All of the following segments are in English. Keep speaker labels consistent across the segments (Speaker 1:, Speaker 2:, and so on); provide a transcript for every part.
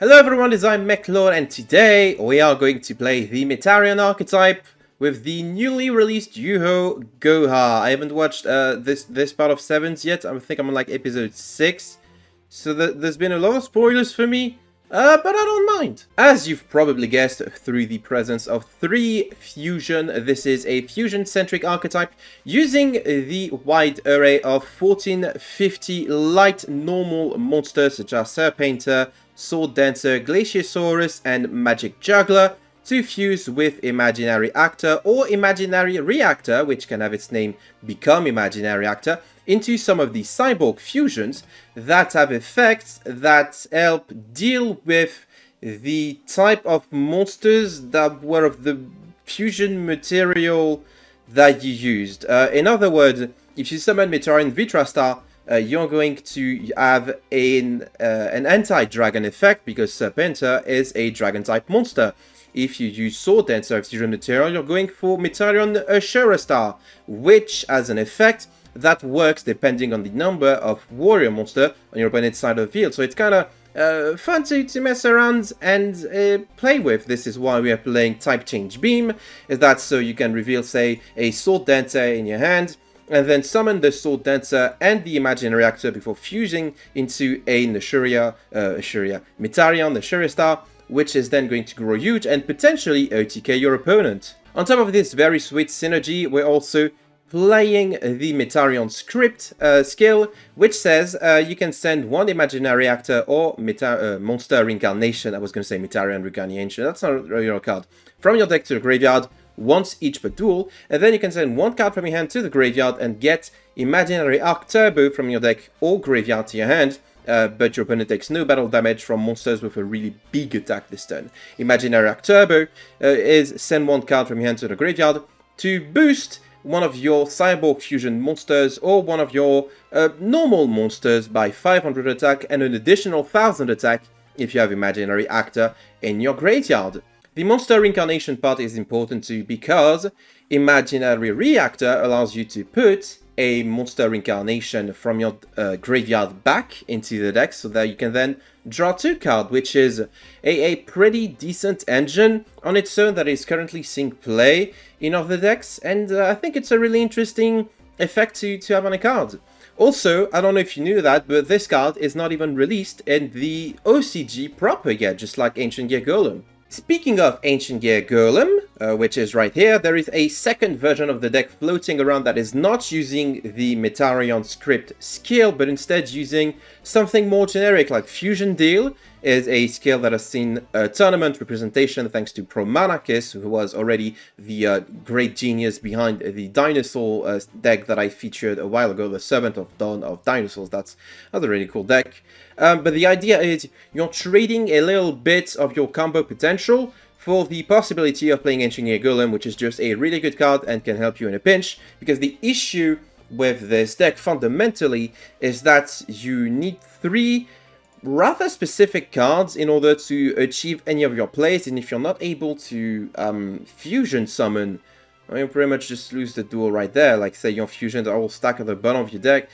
Speaker 1: Hello everyone, it's I'm McLeod, and today we are going to play the Metarion archetype with the newly released Yuho Goha. I haven't watched this part of 7s yet. I think I'm on like episode 6. So there's been a lot of spoilers for me, but I don't mind. As you've probably guessed through the presence of 3 fusion, this is a fusion-centric archetype using the wide array of 1450 light normal monsters such as Serpenter, Sword Dancer, Glaciosaurus, and Magic Juggler to fuse with Imaginary Actor or Imaginary Reactor, which can have its name become Imaginary Actor, into some of the cyborg fusions that have effects that help deal with the type of monsters that were of the fusion material that you used. In other words, if you summon Metarion Vitrastar, you're going to have an anti-dragon effect because Serpenter is a dragon-type monster. If you use Sword Dancer fusion material, you're going for Metarion Star, which has an effect that works depending on the number of warrior monster on your opponent's side of the field. So it's kind of fun to mess around and play with. This is why we are playing Type Change Beam, is that so you can reveal, say, a Sword Dancer in your hand, and then summon the Sword Dancer and the Imaginary Actor before fusing into a Metarion Nashuriya Star, which is then going to grow huge and potentially OTK your opponent. On top of this very sweet synergy, we're also playing the Metarion Script skill, which says you can send one Imaginary Actor or Monster Reincarnation. I was going to say Metarion Reincarnation, that's not a real card, from your deck to the graveyard once each per duel, and then you can send one card from your hand to the graveyard and get Imaginary Arc Turbo from your deck or graveyard to your hand, but your opponent takes no battle damage from monsters with a really big attack this turn. Imaginary Arc Turbo is send one card from your hand to the graveyard to boost one of your Cyborg Fusion monsters or one of your normal monsters by 500 attack and an additional 1000 attack if you have Imaginary Actor in your graveyard. The Monster Reincarnation part is important too because Imaginary Reactor allows you to put a Monster Reincarnation from your graveyard back into the deck so that you can then draw 2 cards, which is a pretty decent engine on its own that is currently seeing play in other decks, and I think it's a really interesting effect to have on a card. Also, I don't know if you knew that, but this card is not even released in the OCG proper yet, just like Ancient Gear Golem. Speaking of Ancient Gear Golem, which is right here, there is a second version of the deck floating around that is not using the Metarion Script skill, but instead using something more generic like Fusion Deal, is a skill that has seen a tournament representation thanks to Promanakis, who was already the great genius behind the dinosaur deck that I featured a while ago, the Servant of Dawn of Dinosaurs. That's a really cool deck. But the idea is you're trading a little bit of your combo potential for the possibility of playing Ancient Gear Golem, which is just a really good card and can help you in a pinch, because the issue with this deck fundamentally is that you need 3 rather specific cards in order to achieve any of your plays, and if you're not able to fusion summon, you pretty much just lose the duel right there. Like, say your fusions are all stacked at the bottom of your deck,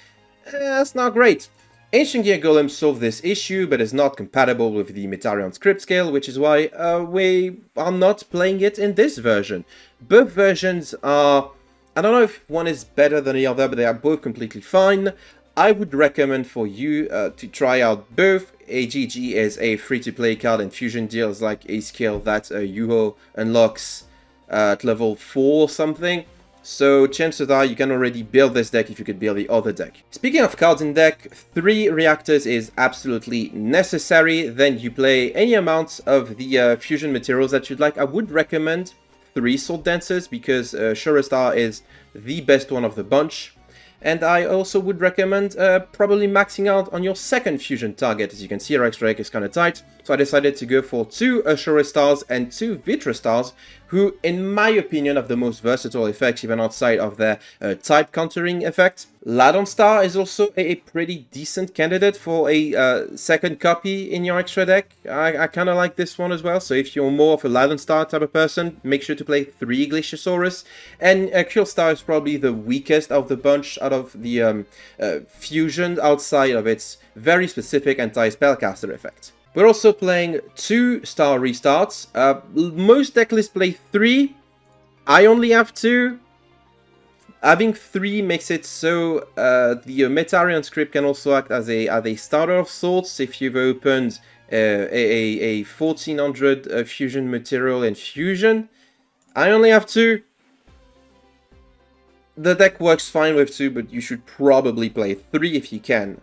Speaker 1: that's not great. Ancient Gear Golem solved this issue, but is not compatible with the Metarion Script scale, which is why we are not playing it in this version. Both versions are, I don't know if one is better than the other, but they are both completely fine. I would recommend for you to try out both. AGG is a free-to-play card, and Fusion Deal is like a skill that Yuho unlocks at level 4 or something. So chances are you can already build this deck if you could build the other deck. Speaking of cards in deck, 3 reactors is absolutely necessary. Then you play any amount of the fusion materials that you'd like. I would recommend 3 Sword Dancers because Star is the best one of the bunch. And I also would recommend probably maxing out on your second fusion target. As you can see, our extra deck is kind of tight, so I decided to go for 2 Stars and 2 Vitrastars, who, in my opinion, have the most versatile effects, even outside of their type countering effect. Ladon Star is also a pretty decent candidate for a second copy in your extra deck. I kind of like this one as well, so if you're more of a Ladon Star type of person, make sure to play 3 Glaciosaurus. And Kill Star is probably the weakest of the bunch out of the fusion outside of its very specific anti-spellcaster effect. We're also playing 2 star restarts. Most decklists play 3. I only have 2. Having 3 makes it so the Metarion Script can also act as a starter of sorts if you've opened a 1400 fusion material in fusion. I only have 2. The deck works fine with 2, but you should probably play 3 if you can.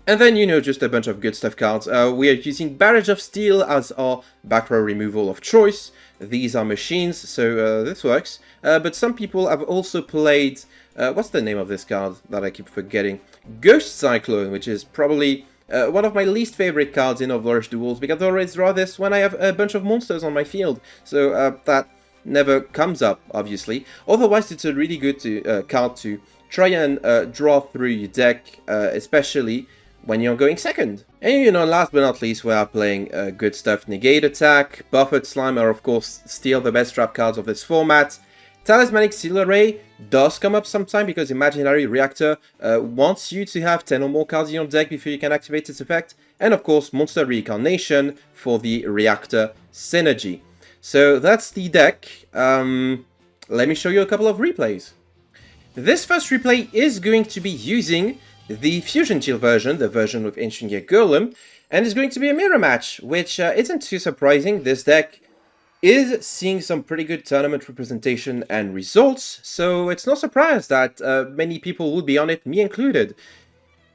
Speaker 1: And then, you know, just a bunch of good stuff cards. We are using Barrage of Steel as our back row removal of choice. These are machines, so this works. But some people have also played... what's the name of this card that I keep forgetting? Ghost Cyclone, which is probably one of my least favorite cards in Overrush Duels, because I always draw this when I have a bunch of monsters on my field. So that never comes up, obviously. Otherwise, it's a really good card to try and draw through your deck, especially when you're going second. And you know, last but not least, we are playing good stuff. Negate Attack, Buffered Slime are of course still the best trap cards of this format. Talismanic Seal Array does come up sometime because Imaginary Reactor wants you to have 10 or more cards in your deck before you can activate its effect. And of course, Monster Reincarnation for the Reactor synergy. So that's the deck. Let me show you a couple of replays. This first replay is going to be using the Fusion Shield version, the version with Ancient Gear Golem, and it's going to be a mirror match, which isn't too surprising. This deck is seeing some pretty good tournament representation and results, so it's no surprise that many people would be on it, me included.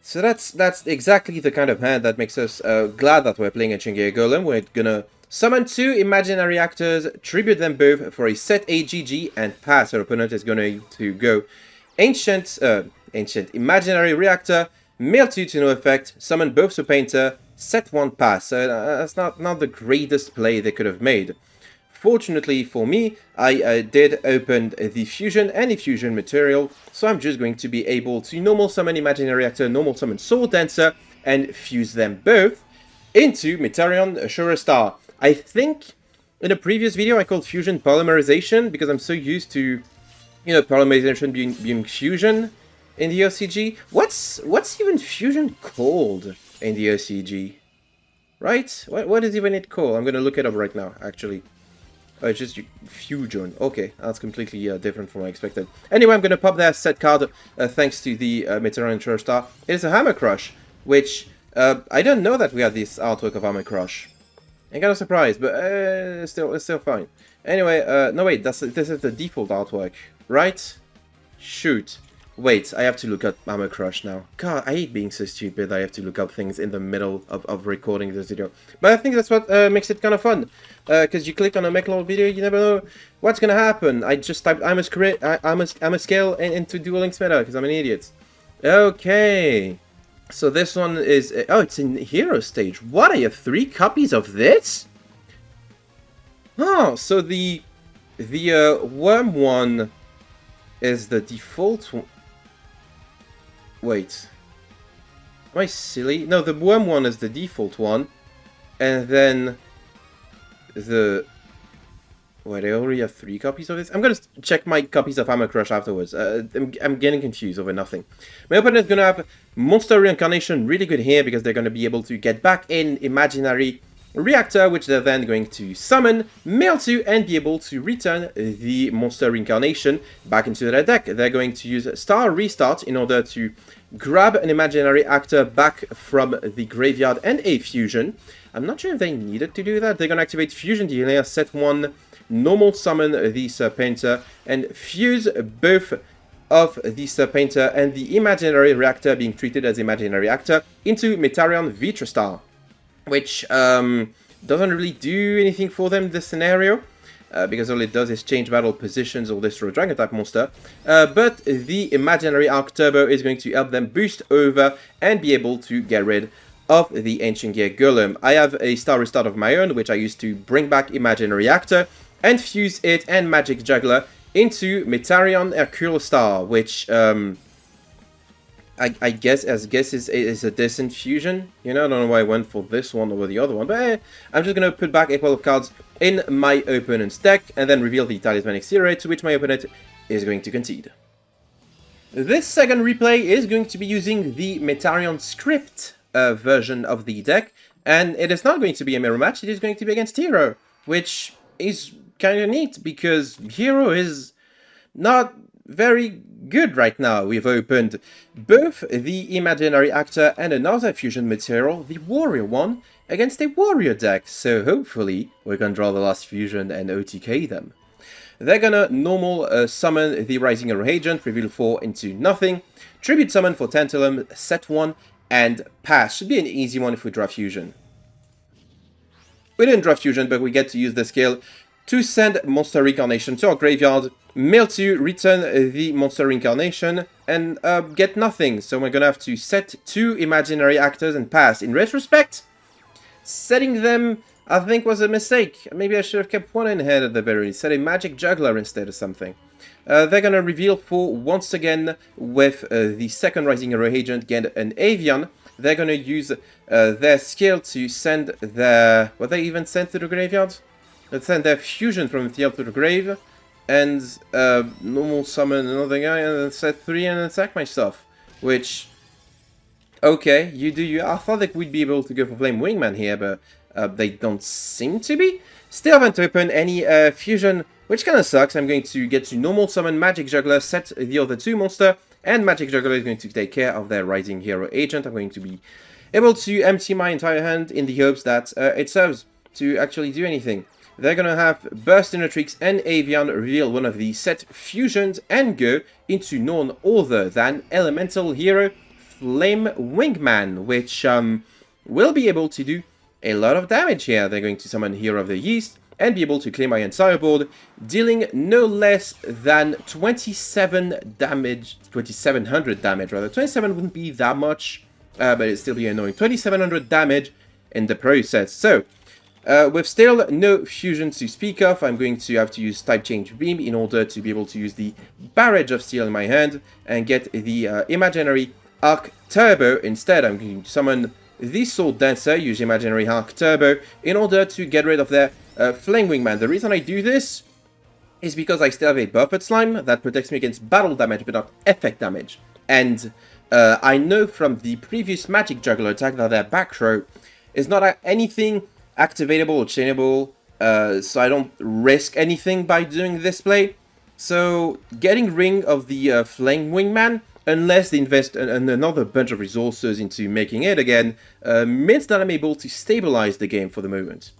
Speaker 1: So that's exactly the kind of hand that makes us glad that we're playing Ancient Gear Golem. We're gonna summon 2 imaginary actors, tribute them both for a set AGG, and pass. Our opponent is going to go Ancient Imaginary Reactor, mail 2 to no effect, summon both to Painter, set 1 pass. So that's not the greatest play they could have made. Fortunately for me, I did open the Fusion and the Fusion material, so I'm just going to be able to normal summon Imaginary Reactor, normal summon Soul Dancer, and fuse them both into Metarion Sure Star. I think in a previous video I called Fusion Polymerization, because I'm so used to, you know, Polymerization being Fusion in the OCG. What's even Fusion called in the OCG? Right? What is even it called? I'm gonna look it up right now, actually. Oh, it's just Fusion. Okay, that's completely different from what I expected. Anyway, I'm gonna pop that set card thanks to the Metarion Sure Star. It is a Hammer Crush, which I don't know that we have this artwork of Hammer Crush. I'm kind of surprised, but it's still fine. Anyway, no wait, this is the default artwork, right? Shoot. Wait, I have to look up Hammer Crush now. God, I hate being so stupid. I have to look up things in the middle of recording this video. But I think that's what makes it kind of fun. Because you click on a Mechlord video, you never know what's gonna happen. I just typed I'm a scale into Duel Links meta because I'm an idiot. Okay. So this one is... oh, it's in Hero Stage. What? I have 3 copies of this? Oh, so the Worm one is the default one. Wait. Am I silly? No, the Worm one is the default one. And then the... wait, I already have 3 copies of this? I'm gonna check my copies of Hammer Crush afterwards. I'm getting confused over nothing. My opponent is gonna have Monster Reincarnation really good here because they're gonna be able to get back in Imaginary Reactor, which they're then going to summon, mail to, and be able to return the Monster Reincarnation back into their deck. They're going to use Star Restart in order to grab an Imaginary Actor back from the graveyard and a Fusion. I'm not sure if they needed to do that. They're going to activate Fusion Dealer, set 1, normal summon the Serpainter, and fuse both of the Serpainter and the Imaginary Reactor being treated as Imaginary Actor into Metarion Vitrastar, which doesn't really do anything for them in this scenario, because all it does is change battle positions or destroy Dragon type monster, but the Imaginary Arc Turbo is going to help them boost over and be able to get rid of the Ancient Gear Golem. I have a Star Restart of my own, which I used to bring back Imaginary Actor and fuse it and Magic Juggler into Metarion Hercule Star, which I guess is a decent fusion. You know, I don't know why I went for this one over the other one, but I'm just going to put back a couple of cards in my opponent's deck and then reveal the Talismanic Seal, to which my opponent is going to concede. This second replay is going to be using the Metarion Script version of the deck. And it is not going to be a mirror match, it is going to be against Hero, which is kind of neat because Hero is not very good right now. We've opened both the Imaginary Actor and another fusion material, the Warrior one, against a Warrior deck, so hopefully we can draw the last fusion and OTK them. They're gonna normal summon the Rising Arrow Agent, reveal 4 into nothing, tribute summon for Tantalum, set 1, and pass. Should be an easy one if we draw fusion. We didn't draw fusion, but we get to use the skill to send Monster Reincarnation to our graveyard, mill 2, return the Monster Reincarnation, and get nothing. So we're gonna have to set 2 Imaginary Actors and pass. In retrospect, setting them, I think, was a mistake. Maybe I should have kept one in hand at the very least. Set a Magic Juggler instead or something. They're gonna reveal 4 once again with the second Rising Arrow Agent, get an Avian. They're gonna use their skill to send their... Were they even sent to the graveyard? Let's send their fusion from the field to the grave. And normal summon another guy and then set 3 and attack my stuff. Which... Okay, you do you. I thought that we'd be able to go for Flame Wingman here, but they don't seem to be. Still haven't opened any fusion, which kind of sucks. I'm going to get to normal summon Magic Juggler, set the other 2 monster, and Magic Juggler is going to take care of their Rising Hero Agent. I'm going to be able to empty my entire hand in the hopes that it serves to actually do anything. They're gonna have Burst Tricks and Avian reveal one of the set fusions and go into none other than Elemental Hero Flame Wingman, which will be able to do a lot of damage here. They're going to summon Hero of the East and be able to claim my entire board, dealing no less than 27 damage, 2700 damage rather. 27 wouldn't be that much, but it'd still be annoying. 2700 damage in the process. So, with still no fusion to speak of, I'm going to have to use Type Change Beam in order to be able to use the Barrage of Steel in my hand and get the Imaginary Arc Turbo. Instead, I'm going to summon the Sword Dancer, use Imaginary Arc Turbo, in order to get rid of their Flame Wingman. The reason I do this is because I still have a Buffet Slime that protects me against battle damage, but not effect damage. And I know from the previous Magic Juggler attack that their back row is not anything activatable or chainable, so I don't risk anything by doing this play. So, getting rid of the Flame Wingman, unless they invest another bunch of resources into making it again, means that I'm able to stabilize the game for the moment.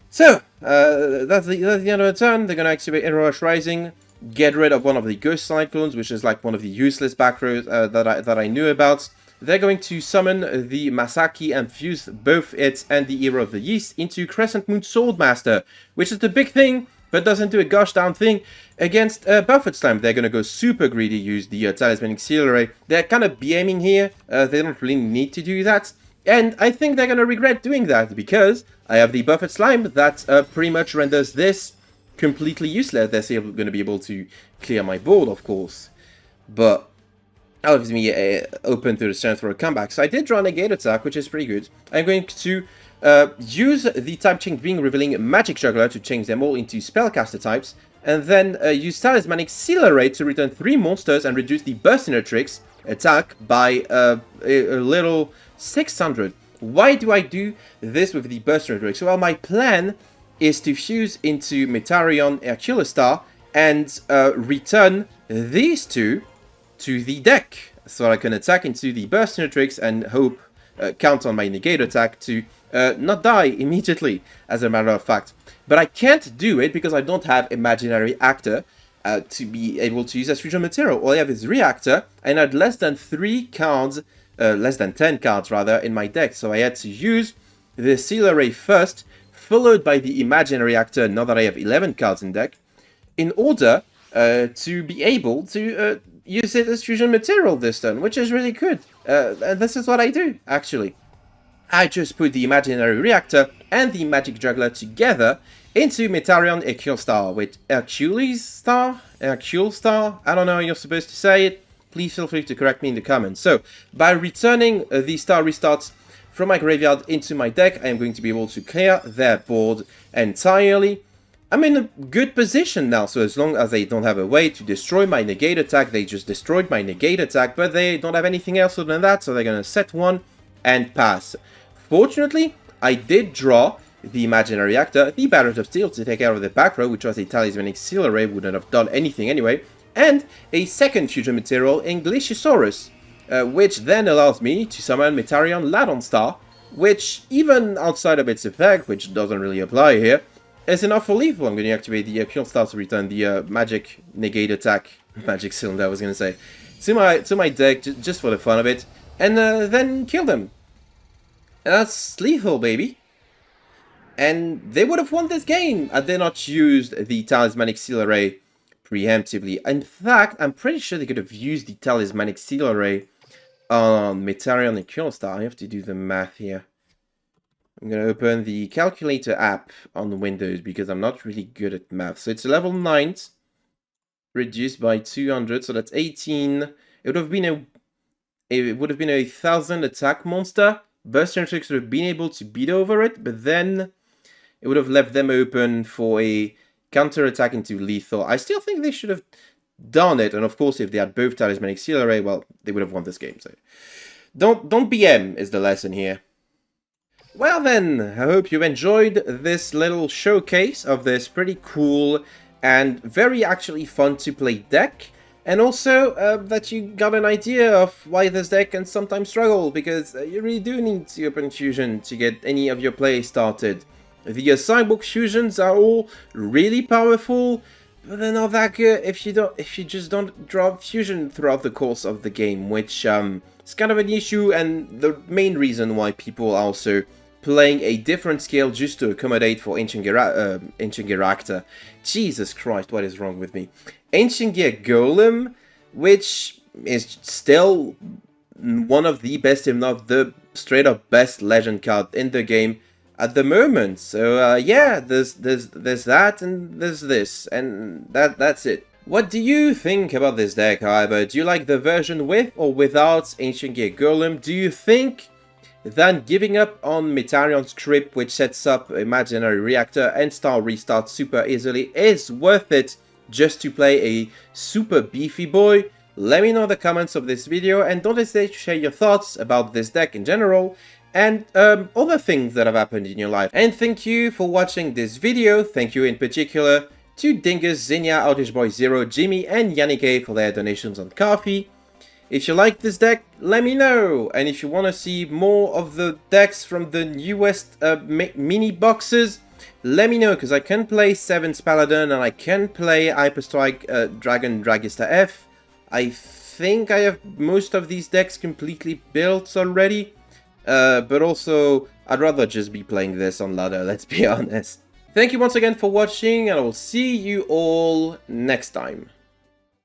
Speaker 1: So, that's the end of the turn. They're going to activate Hero Rush Rising, get rid of one of the Ghost Cyclones, which is like one of the useless back rows that I knew about. They're going to summon the Masaki and fuse both it and the Hero of the East into Crescent Moon Swordmaster, which is the big thing, but doesn't do a gosh darn thing against Buffet Slime. They're going to go super greedy, use the Talismanic Seal Array. They're kind of BMing here. They don't really need to do that. And I think they're going to regret doing that, because I have the Buffet Slime that pretty much renders this completely useless. They're still going to be able to clear my board, of course. But that leaves me open to the chance for a comeback. So I did draw a Negate attack, which is pretty good. I'm going to use the Type Change Being, revealing Magic Juggler to change them all into Spellcaster types, and then use Talismanic Seal Array to return 3 monsters and reduce the Burst Tricks attack by a little 600. Why do I do this with the Burst Tricks? Well, my plan is to fuse into Metarion Hercules Star and return these 2 to the deck, so I can attack into the Burst Tricks and hope, count on my Negate attack to not die immediately, as a matter of fact. But I can't do it because I don't have Imaginary Actor to be able to use as fusion material. All I have is Reactor, and I had less than 3 cards, less than 10 cards rather, in my deck. So I had to use the Seal Array first, followed by the Imaginary Actor, now that I have 11 cards in deck, in order to be able to use it as fusion material this turn, which is really good. And this is what I do, actually. I just put the Imaginary Reactor and the Magic Juggler together into Metarion Hercules Star, with Hercules Star? Hercules Star? I don't know how you're supposed to say it. Please feel free to correct me in the comments. So, by returning the Star Restarts from my graveyard into my deck, I am going to be able to clear their board entirely. I'm in a good position now, so as long as they don't have a way to destroy my Negate attack, they just destroyed my Negate attack, but they don't have anything else other than that, so they're going to set 1 and pass. Unfortunately, I did draw the Imaginary Reactor, the Barrett of Steel to take care of the back row, which was a Talismanic Seal Array, wouldn't have done anything anyway, and a second fusion material in Glaciosaurus, which then allows me to summon Metarion Ladon Star, which, even outside of its effect, which doesn't really apply here, is enough for lethal. I'm going to activate the Pure Star to return the Magic Negate Attack, Magic Cylinder I was going to say, to my deck, just for the fun of it, and then kill them. And that's lethal, baby. And they would have won this game had they not used the Talismanic Seal Array preemptively. In fact, I'm pretty sure they could have used the Talismanic Seal Array on Metarion and Kyostar. I have to do the math here. I'm going to open the calculator app on Windows because I'm not really good at math. So it's level 9, reduced by 200, so that's 18. It would have been a 1000 attack monster. Burst Tricks would have been able to beat over it, but then it would have left them open for a counter attack into lethal. I still think they should have done it, and of course, if they had both Talismanic Seal Array, well, they would have won this game. So, don't BM is the lesson here. Well then, I hope you enjoyed this little showcase of this pretty cool and very actually fun to play deck. And also, that you got an idea of why this deck can sometimes struggle, because you really do need to open Fusion to get any of your play started. The sideboard fusions are all really powerful, but they're not that good if you just don't draw Fusion throughout the course of the game, which is kind of an issue, and the main reason why people are also playing a different scale just to accommodate for Ancient Gear Actor. Jesus Christ, what is wrong with me? Ancient Gear Golem, which is still one of the best, if not the straight up best legend card in the game at the moment. So yeah, there's that and there's this, and that's it. What do you think about this deck, however? Do you like the version with or without Ancient Gear Golem? Do you think that giving up on Metarion Script, which sets up Imaginary Reactor and Star Restart super easily, is worth it just to play a super beefy boy? Let me know in the comments of this video, and don't hesitate to share your thoughts about this deck in general and other things that have happened in your life. And thank you for watching this video. Thank you in particular to Dingus, Zinnia, Outage Boy Zero, Jimmy and Yannick for their donations on Ko-fi. If you like this deck, let me know. And if you want to see more of the decks from the newest mini boxes, let me know, because I can play 7's Paladin and I can play Hyperstrike Dragon Dragista F. I think I have most of these decks completely built already. But also, I'd rather just be playing this on ladder, let's be honest. Thank you once again for watching, and I will see you all next time.